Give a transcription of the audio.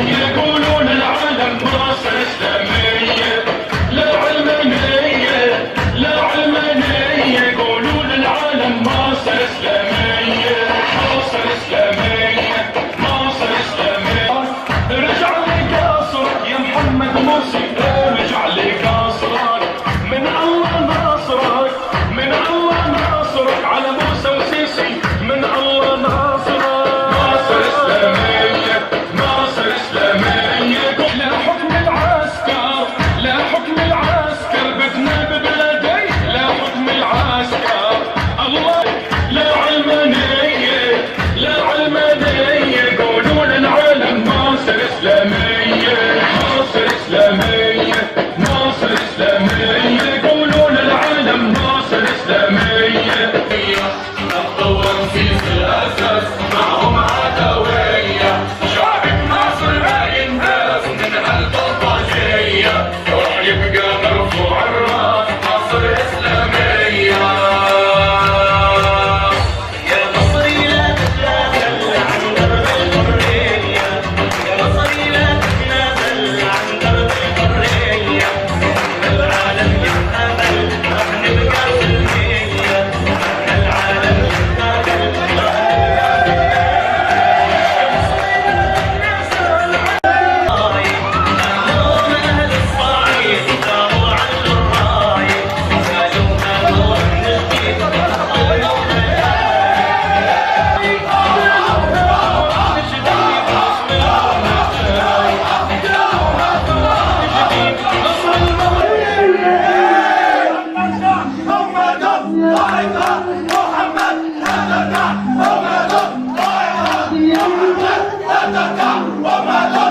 يقولون العالم مصر إسلامية، لا علمانية لا علمانية، يقولون العالم مصر إسلامية، مصر إسلامية مصر إسلامية. رجع لي قصرك يا محمد مرسي، رجع لي قصرك، من الله ناصرك، من الله ناصرك، على موسى وسيسي من الله ناصرك. مصر إسلامية مصر إسلامية، لا حكم العسكر لا حكم العسكر، بدنا ببلدي لا حكم العسكر. الله لا علمانية لا علمانية، يقولون العالم مصر إسلامية، مصر إسلامية مصر إسلامية، يقولون العالم مصر إسلامية. تطور في الأساس معهم عدوية، شعب مصر ما ينهز من هالبلطجية، راح يبقى مرفوع الراس مصر إسلامية. يا مصري لا تتنازل عن درب الحرية، يا مصري لا تتنازل عن درب الحرية، العالم يتنازل راح نبقى سلمية، العالم يتنازل راح محمد